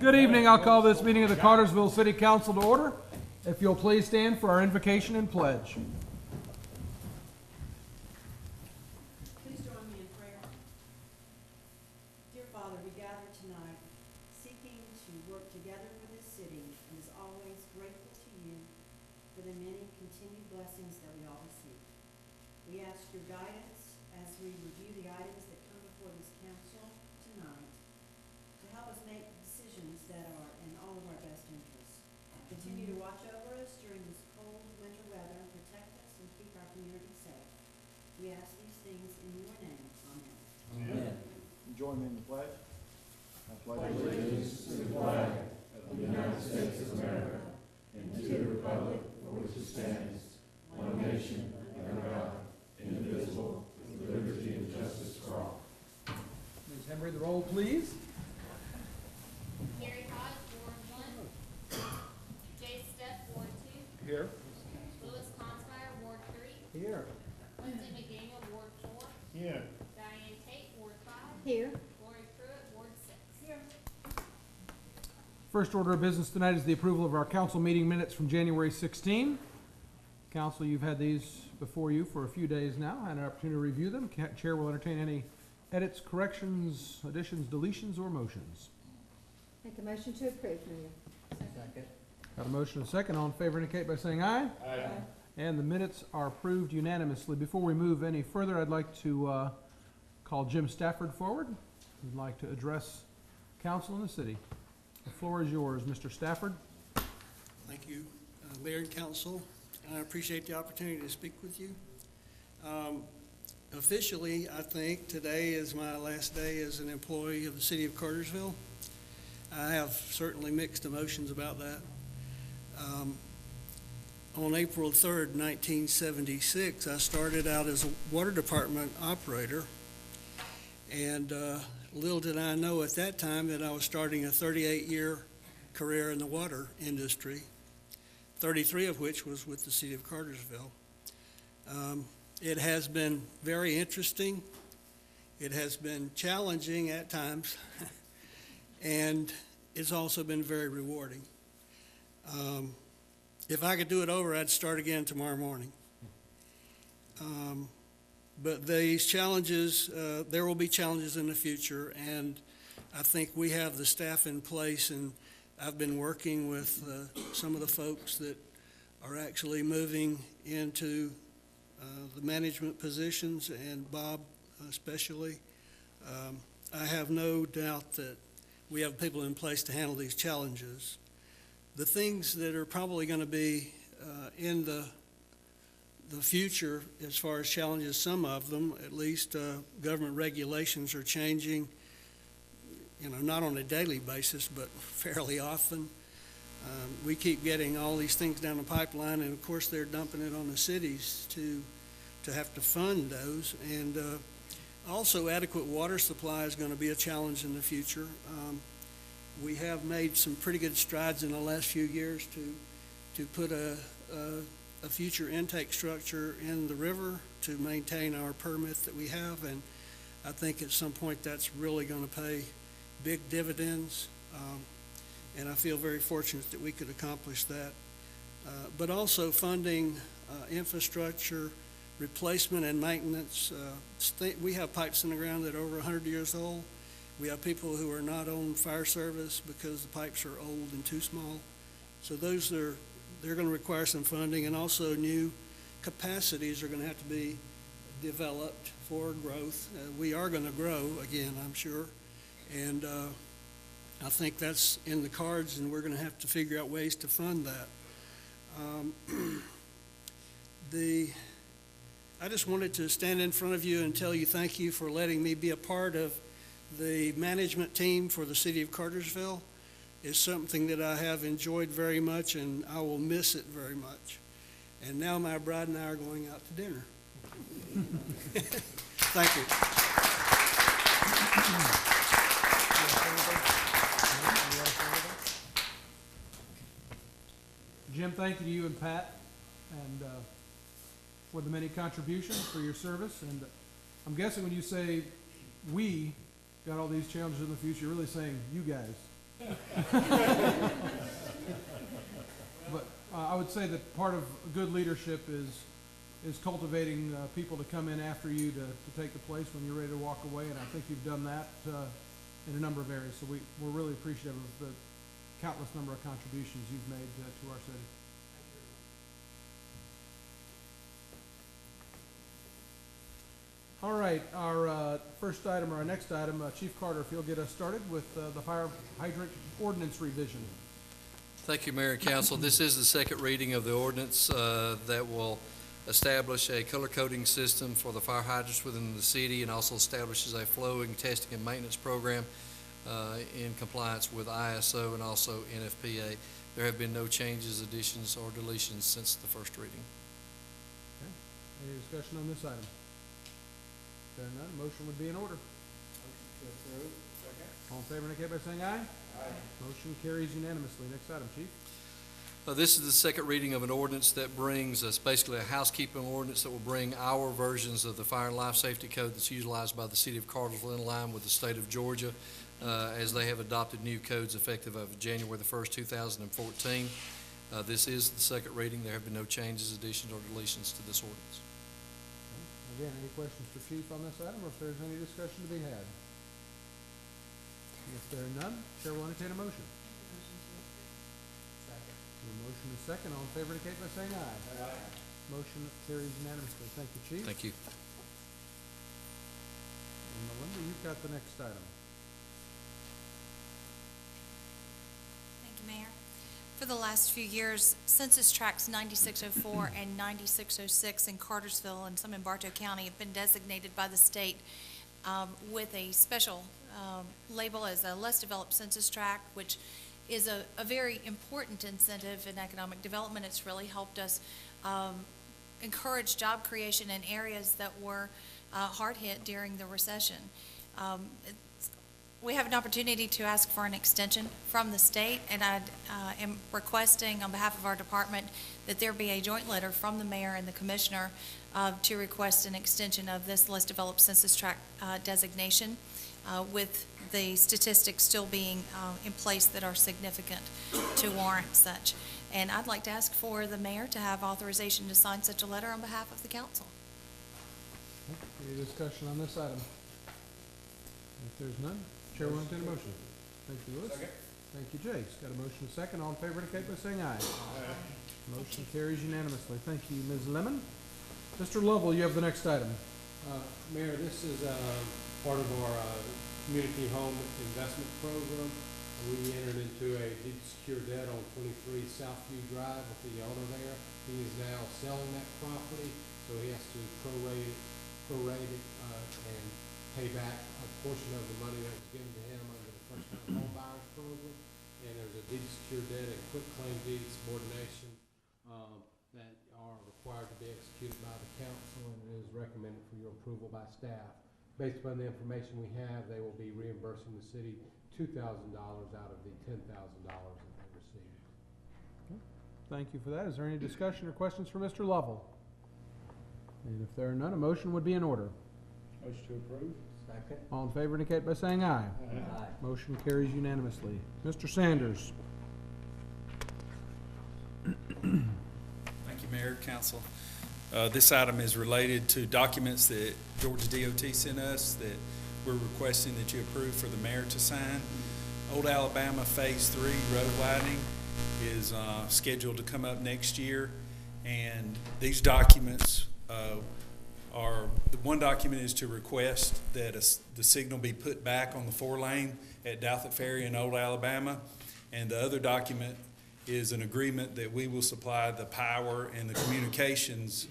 Good evening. I'll call this meeting of the Cartersville City Council to order. If you'll please stand for our invocation and pledge. Please join me in prayer. Dear Father, we gather tonight seeking to work together for this city and as always grateful to you for the many continued blessings that we all receive. We ask your guidance as we review the items that come before this council tonight to help us make decisions that are in all of our best interests. Continue to watch over us during this cold winter weather and protect us and keep our community safe. We ask these things in your name. Amen. Amen. Join me in the pledge. I pledge Allegiance to the flag of the United States of America and to the republic for which it stands, one nation, under God, indivisible, with liberty and justice for all. Ms. Henry, the roll, please. Gary Hodge, Ward 1. Jay Step, Ward 2. Here. Louis Consfire, Ward 3. Here. Lindsay McDaniel, Ward 4. Here. Diane Tate, Ward 5. Here. Lori Pruitt, Ward 6. Here. First order of business tonight is the approval of our council meeting minutes from January 16. Council, you've had these before you for a few days now, and an opportunity to review them. Chair will entertain any edits, corrections, additions, deletions, or motions. Make a motion to approve, Mayor. Second. Got a motion and a second. All in favor indicate by saying aye. Aye. And the minutes are approved unanimously. Before we move any further, I'd like to call Jim Stafford forward. He'd like to address council in the city. The floor is yours, Mr. Stafford. Thank you, Mayor and Council. I appreciate the opportunity to speak with you. Officially, I think today is my last day as an employee of the city of Cartersville. I have certainly mixed emotions about that. On April 3rd, 1976, I started out as a water department operator, and little did I know at that time that I was starting a 38-year career in the water industry, 33 of which was with the city of Cartersville. It has been very interesting. It has been challenging at times, and it's also been very rewarding. If I could do it over, I'd start again tomorrow morning. But these challenges, there will be challenges in the future, and I think we have the staff in place, and I've been working with some of the folks that are actually moving into the management positions, and Bob especially. I have no doubt that we have people in place to handle these challenges. The things that are probably going to be in the future as far as challenges, some of them, at least government regulations are changing, not on a daily basis, but fairly often. We keep getting all these things down the pipeline, and of course they're dumping it on the cities to have to fund those. And also adequate water supply is going to be a challenge in the future. We have made some pretty good strides in the last few years to put a future intake structure in the river to maintain our permit that we have, and I think at some point that's really going to pay big dividends, and I feel very fortunate that we could accomplish that. But also funding infrastructure replacement and maintenance. We have pipes in the ground that are over 100 years old. We have people who are not on fire service because the pipes are old and too small. So they're going to require some funding, and also new capacities are going to have to be developed for growth. We are going to grow again, I'm sure, and I think that's in the cards, and we're going to have to figure out ways to fund that. I just wanted to stand in front of you and tell you thank you for letting me be a part of the management team for the city of Cartersville. It's something that I have enjoyed very much, and I will miss it very much. And now my bride and I are going out to dinner. Thank you. Jim, thank you to you and Pat, and for the many contributions for your service. And I'm guessing when you say we got all these challenges in the future, you're really saying you guys But I would say that part of good leadership is cultivating people to come in after you to take the place when you're ready to walk away, and I think you've done that in a number of areas. So we're really appreciative of the countless number of contributions you've made to our city. All right, our first item, or our next item, Chief Carter, if you'll get us started with the fire hydrant ordinance revision. Thank you, Mayor and Council. This is the second reading of the ordinance that will establish a color coding system for the fire hydrants within the city, and also establishes a flowing testing and maintenance program in compliance with ISO and also NFPA. There have been no changes, additions, or deletions since the first reading. Okay. Any discussion on this item? If there are none, motion would be in order. Motion to approve. Second. All in favor indicate by saying aye. Aye. Motion carries unanimously. Next item, Chief. This is the second reading of an ordinance that brings us basically a housekeeping ordinance that will bring our versions of the fire and life safety code that's utilized by the city of Cartersville in line with the state of Georgia as they have adopted new codes effective of January the 1st, 2014. This is the second reading. There have been no changes, additions, or deletions to this ordinance. Again, any questions for Chief on this item, or if there's any discussion to be had? If there are none, Chair will entertain a motion. A motion is second. All in favor indicate by saying aye. Aye. Motion carries unanimously. Thank you, Chief. Thank you. And Melinda, you've got the next item. Thank you, Mayor. For the last few years, Census Tracts 9604 and 9606 in Cartersville and some in Bartow County have been designated by the state with a special label as a less developed census tract, which is a very important incentive in economic development. It's really helped us encourage job creation in areas that were hard hit during the recession. We have an opportunity to ask for an extension from the state, and I am requesting on behalf of our department that there be a joint letter from the mayor and the commissioner to request an extension of this less developed census tract designation with the statistics still being in place that are significant to warrant such. And I'd like to ask for the mayor to have authorization to sign such a letter on behalf of the council. Any discussion on this item? If there's none, Chair will entertain a motion. Thank you, Louis. Second. Thank you, Jace. Got a motion second. All in favor indicate by saying aye. Aye. Motion carries unanimously. Thank you, Ms. Lemon. Mr. Lovell, you have the next item. Mayor, this is part of our community home investment program. We entered into a deed secure debt on 23 Southview Drive with the owner there. He is now selling that property, so he has to prorate it and pay back a portion of the money that was given to him under the first-time home buyers program. And there's a deed secure debt and quick claim deed subordination that are required to be executed by the council, and it is recommended for your approval by staff. Based upon the information we have, they will be reimbursing the city $2,000 out of the $10,000 that they received. Thank you for that. Is there any discussion or questions for Mr. Lovell? And if there are none, a motion would be in order. Motion to approve. Second. All in favor indicate by saying aye. Aye. Motion carries unanimously. Mr. Sanders. Thank you, Mayor, Council. This item is related to documents that Georgia DOT sent us that we're requesting that you approve for the mayor to sign. Old Alabama Phase 3 road widening is scheduled to come up next year, and these documents the one document is to request that the signal be put back on the 4-lane at Douthit Ferry in Old Alabama, and the other document is an agreement that we will supply the power and the communications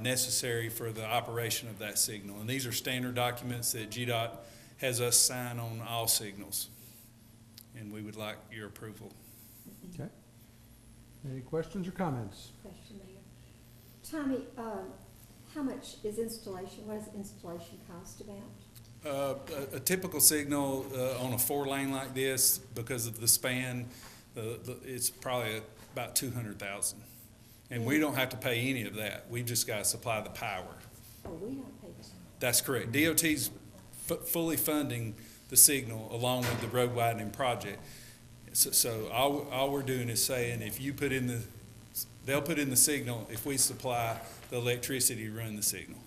necessary for the operation of that signal. And these are standard documents that GDOT has us sign on all signals. And we would like your approval. Okay. Any questions or comments? Question, Mayor. Tommy, how much is installation, what does installation cost about? A typical signal on a 4-lane like this, because of the span, it's probably about $200,000. And we don't have to pay any of that. We've just got to supply the power. Oh, we don't pay the same. That's correct. DOT's fully funding the signal along with the road widening project. So all we're doing is saying, if you put in they'll put in the signal if we supply the electricity to run the signal.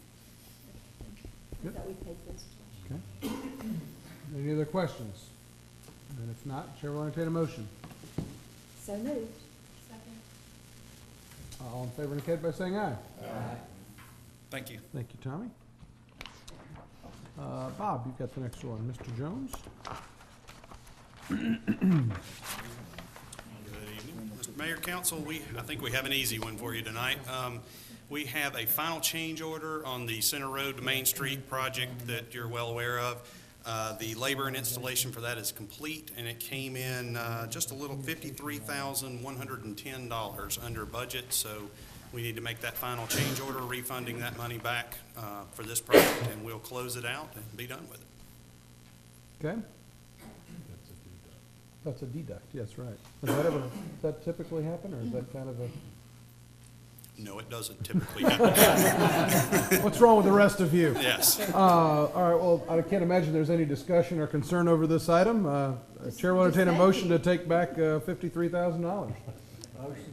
I thought we paid for installation. Any other questions? And if not, Chair will entertain a motion. So moved. All in favor indicate by saying aye. Thank you. Thank you, Tommy. Bob, you've got the next one. Mr. Jones? Good evening. Mr. Mayor, Council, I think we have an easy one for you tonight. We have a final change order on the Center Road to Main Street project that you're well aware of. The labor and installation for that is complete, and it came in just a little $53,110 under budget, so we need to make that final change order, refunding that money back for this project, and we'll close it out and be done with it. Okay? That's a deduct, yes, right. Does that typically happen, or is that kind of a? No, it doesn't typically happen. What's wrong with the rest of you? Yes. All right, well, I can't imagine there's any discussion or concern over this item. Chair will entertain a motion to take back $53,000. Motion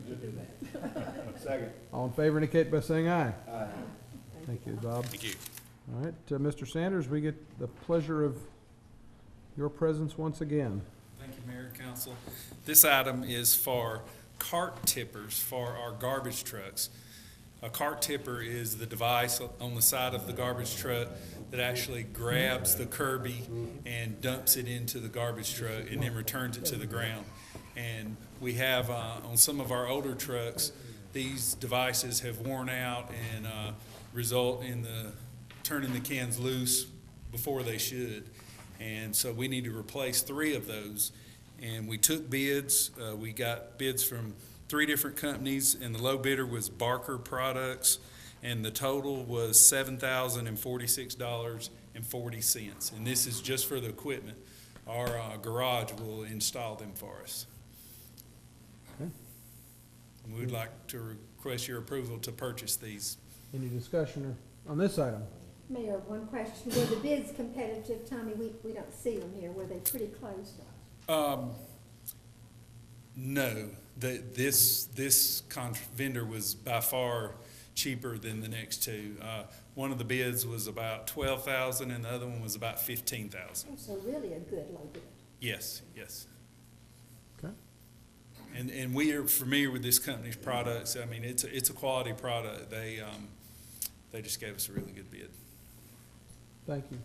to do that. Second. All in favor indicate by saying aye. Aye. Thank you, Bob. Thank you. All right, Mr. Sanders, we get the pleasure of your presence once again. Thank you, Mayor and Council. This item is for cart tippers for our garbage trucks. A cart tipper is the device on the side of the garbage truck that actually grabs the Kirby and dumps it into the garbage truck and then returns it to the ground. And we have, on some of our older trucks, these devices have worn out and result in turning the cans loose before they should. And so we need to replace 3 of those. And we took bids. We got bids from 3 different companies, and the low bidder was Barker Products, and the total was $7,046.40. And this is just for the equipment. Our garage will install them for us. Okay. And we would like to request your approval to purchase these. Any discussion on this item? Mayor, one question. Were the bids competitive, Tommy? We don't see them here. Were they pretty close? No, this vendor was by far cheaper than the next 2. One of the bids was about $12,000 and the other one was about $15,000. Oh, so really a good low bid. Yes. Okay. And we are familiar with this company's products. I mean, it's a quality product. They just gave us a really good bid. Thank you.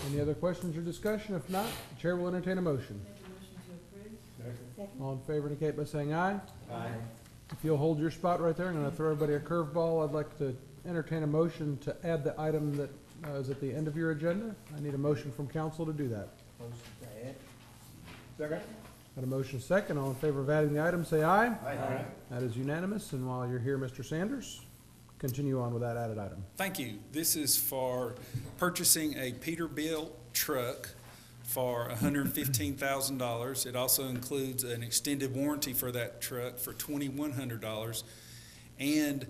Any other questions or discussion? If not, the chair will entertain a motion. Second. All in favor indicate by saying aye. Aye. If you'll hold your spot right there, I'm going to throw everybody a curveball. I'd like to entertain a motion to add the item that is at the end of your agenda. I need a motion from council to do that. Motion to add. Second. Got a motion second. All in favor of adding the item, say aye. Aye. That is unanimous. And while you're here, Mr. Sanders, continue on with that added item. Thank you. This is for purchasing a Peterbilt truck for $115,000. It also includes an extended warranty for that truck for $2,100 and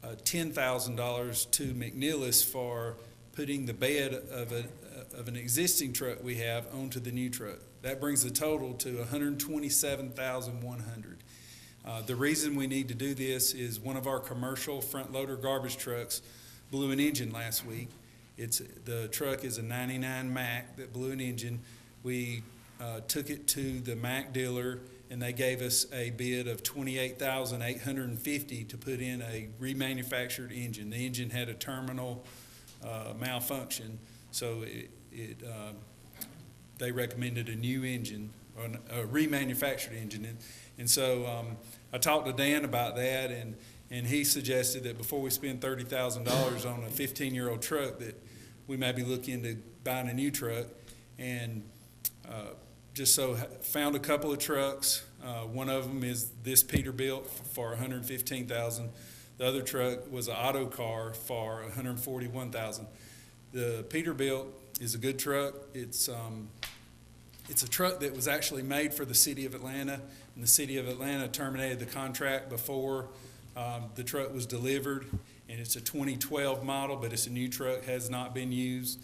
$10,000 to McNeilus for putting the bed of an existing truck we have onto the new truck. That brings the total to $127,100. The reason we need to do this is one of our commercial front loader garbage trucks blew an engine last week. The truck is a 99 Mack that blew an engine. We took it to the Mack dealer and they gave us a bid of $28,850 to put in a remanufactured engine. The engine had a terminal malfunction, so they recommended a new engine, or a remanufactured engine. And so I talked to Dan about that, and he suggested that before we spend $30,000 on a 15-year-old truck, that we may be looking into buying a new truck. And just so found a couple of trucks. One of them is this Peterbilt for $115,000. The other truck was an auto car for $141,000. The Peterbilt is a good truck. It's a truck that was actually made for the city of Atlanta, and the city of Atlanta terminated the contract before the truck was delivered. And it's a 2012 model, but it's a new truck, has not been used.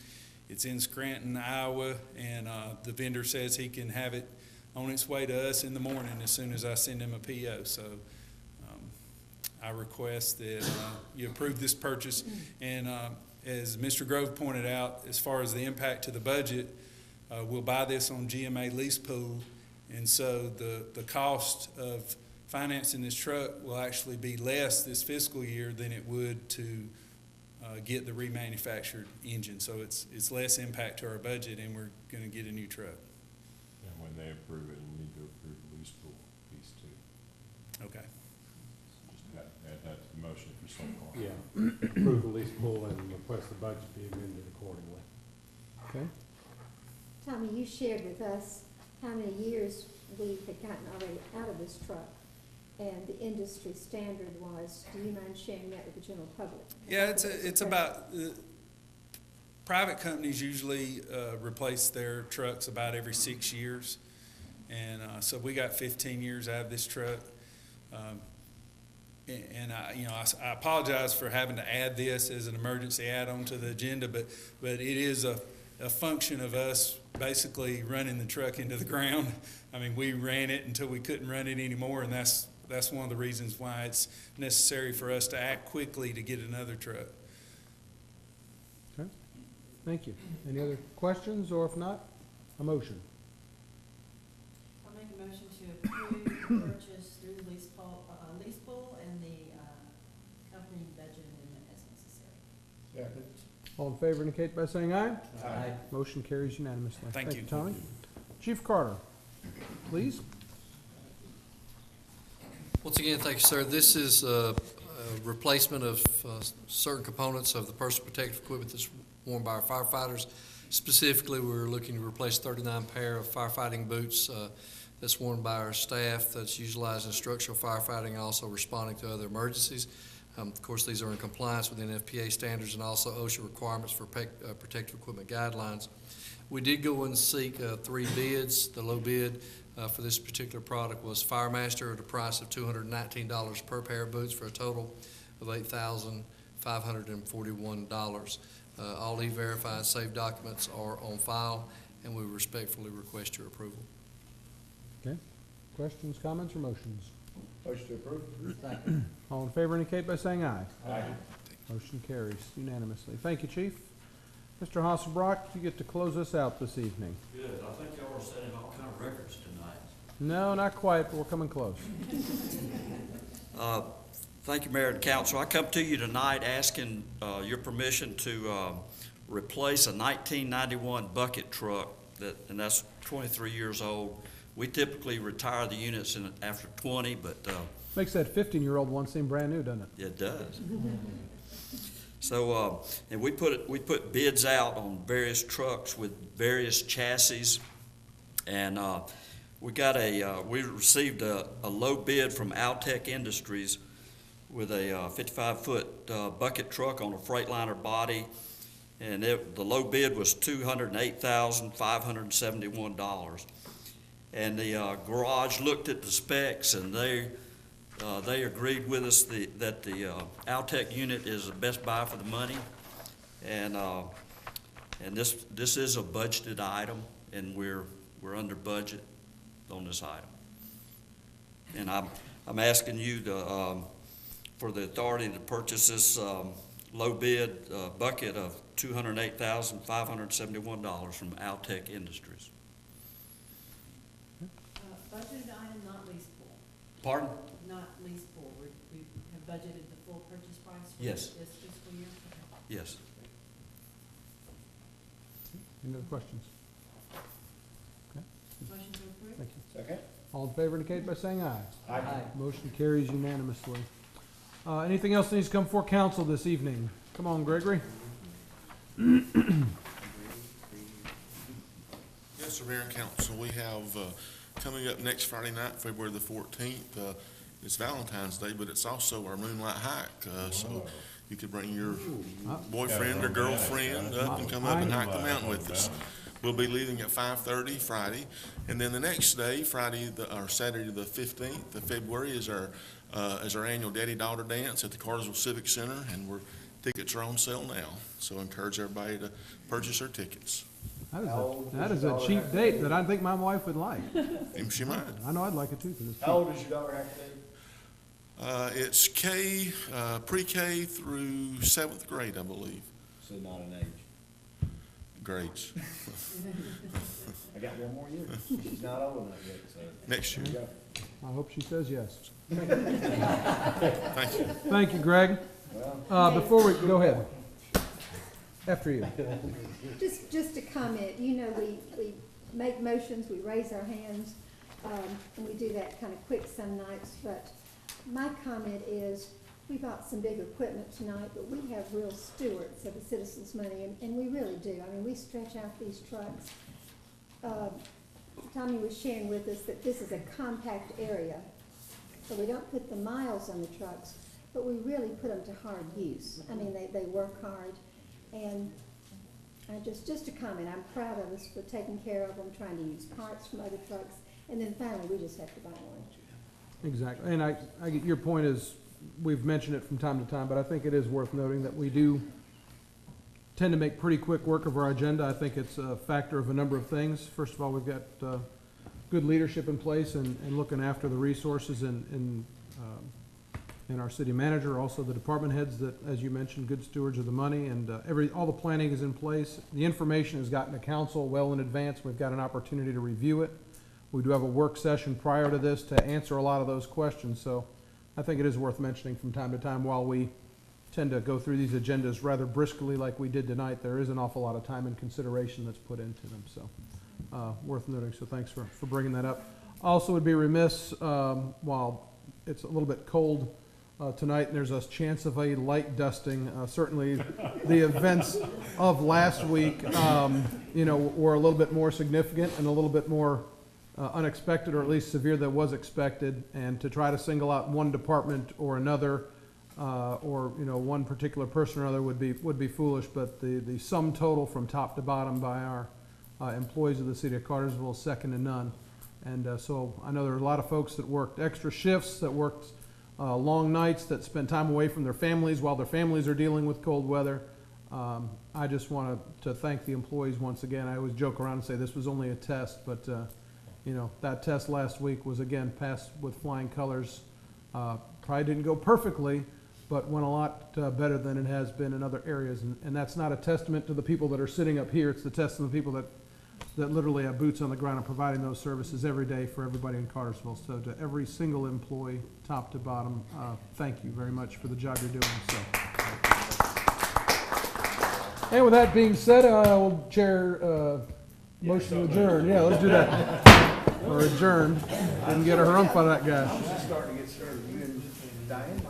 It's in Scranton, Iowa, and the vendor says he can have it on its way to us in the morning as soon as I send them a PO. So I request that you approve this purchase. And as Mr. Grove pointed out, as far as the impact to the budget, we'll buy this on GMA lease pool. And so the cost of financing this truck will actually be less this fiscal year than it would to get the remanufactured engine. So it's less impact to our budget, and we're going to get a new truck. And when they approve it, you need to approve the lease pool piece too. Okay. Just add that to the motion if you're so far. Yeah, approve the lease pool and request the budget be amended accordingly. Okay. Tommy, you shared with us how many years we had gotten already out of this truck, and the industry standard was. Do you mind sharing that with the general public? Yeah, it's about, private companies usually replace their trucks about every 6 years. And so we got 15 years out of this truck. And I apologize for having to add this as an emergency add-on to the agenda, but it is a function of us basically running the truck into the ground. I mean, we ran it until we couldn't run it anymore, and that's one of the reasons why it's necessary for us to act quickly to get another truck. Okay. Thank you. Any other questions, or if not, a motion? I'll make a motion to approve the purchase through the lease pool and the company budget amendment as necessary. Second. All in favor indicate by saying aye. Aye. Motion carries unanimously. Thank you. Tommy. Chief Carter, please. Once again, thank you, sir. This is a replacement of certain components of the personal protective equipment that's worn by our firefighters. Specifically, we're looking to replace 39 pair of firefighting boots that's worn by our staff that's utilized in structural firefighting and also responding to other emergencies. Of course, these are in compliance with NFPA standards and also OSHA requirements for protective equipment guidelines. We did go and seek 3 bids. The low bid for this particular product was Firemaster at a price of $219 per pair of boots for a total of $8,541. All E-Verify saved documents are on file, and we respectfully request your approval. Okay. Questions, comments, or motions? Motion to approve. All in favor indicate by saying aye. Aye. Motion carries unanimously. Thank you, Chief. Mr. Hasselbrock, you get to close us out this evening. Good. I think y'all are setting all kind of records tonight. No, not quite, but we're coming close. Thank you, Mayor and Council. I come to you tonight asking your permission to replace a 1991 bucket truck, and that's 23 years old. We typically retire the units after 20, but Makes that 15-year-old one seem brand new, doesn't it? it does. So, and we put bids out on various trucks with various chassis, and we received a low bid from Altech Industries with a 55-foot bucket truck on a Freightliner body, and the low bid was $208,571. And the garage looked at the specs, and they agreed with us that the Altech unit is the best buy for the money, and this is a budgeted item, and we're under budget on this item. And I'm asking you to for the authority to purchase this low bid bucket of $208,571 from Altech Industries. Budgeted item, not lease pool. Pardon? Not lease pool. We have budgeted the full purchase price for Yes. this fiscal year? Okay. Yes. Any other questions? Motion to approve? Thank you. Second. All in favor indicate by saying aye. Aye. Motion carries unanimously. Anything else that needs to come before council this evening? Come on, Gregory. Yes, sir, Mayor and Council, we have coming up next Friday night, February the 14th, it's Valentine's Day, but it's also our Moonlight Hike, so you could bring your boyfriend or girlfriend up and come up and hike the mountain with us. We'll be leaving at 5:30 Friday, and then the next day, Saturday the 15th of February is our annual Daddy-Daughter Dance at the Cartersville Civic Center, and tickets are on sale now, so I encourage everybody to purchase their tickets. That is a cheap date that I think my wife would like. She might. I know I'd like it too, because it's cheap. How old does your daughter have to be? It's pre-K through 7th grade, I believe. So not an age. Grades. I got one more year. She's not old enough yet, so. Next year. There you go. I hope she says yes. Thank you. Thank you, Greg. Before we, go ahead. After you. Just a comment, you know, we make motions, we raise our hands, and we do that kind of quick some nights, but my comment is, we bought some big equipment tonight, but we have real stewards of the citizens' money, and we really do. I mean, we stretch out these trucks. Tommy was sharing with us that this is a compact area, so we don't put the miles on the trucks, but we really put them to hard use. I mean, they work hard. And just a comment, I'm proud of us for taking care of them, trying to use parts from other trucks, and then finally, we just have to buy one. Exactly. And I get your point is, we've mentioned it from time to time, but I think it is worth noting that we do tend to make pretty quick work of our agenda. I think it's a factor of a number of things. First of all, we've got good leadership in place and looking after the resources in our city manager, also the department heads that, as you mentioned, good stewards of the money, and all the planning is in place. The information has gotten to council well in advance. We've got an opportunity to review it. We do have a work session prior to this to answer a lot of those questions, so I think it is worth mentioning from time to time. While we tend to go through these agendas rather briskly like we did tonight, there is an awful lot of time and consideration that's put into them, so worth noting. So thanks for bringing that up. Also would be remiss, while it's a little bit cold tonight, and there's a chance of a light dusting. Certainly, the events of last week, were a little bit more significant and a little bit more unexpected, or at least severe than was expected. And to try to single out one department or another, or one particular person or other would be foolish. But the sum total from top to bottom by our employees of the city of Cartersville is second to none. And so I know there are a lot of folks that worked extra shifts, that worked long nights, that spend time away from their families while their families are dealing with cold weather. I just want to thank the employees once again. I always joke around and say this was only a test, but that test last week was again passed with flying colors. Probably didn't go perfectly, but went a lot better than it has been in other areas. And that's not a testament to the people that are sitting up here. It's the testament to the people that literally have boots on the ground and providing those services every day for everybody in Cartersville. So to every single employee, top to bottom, thank you very much for the job you're doing. So, and with that being said, I will chair motion to adjourn. Yeah, let's do that. Or adjourn. Didn't get a harumph on that guy. Starting to get started. You and Diane?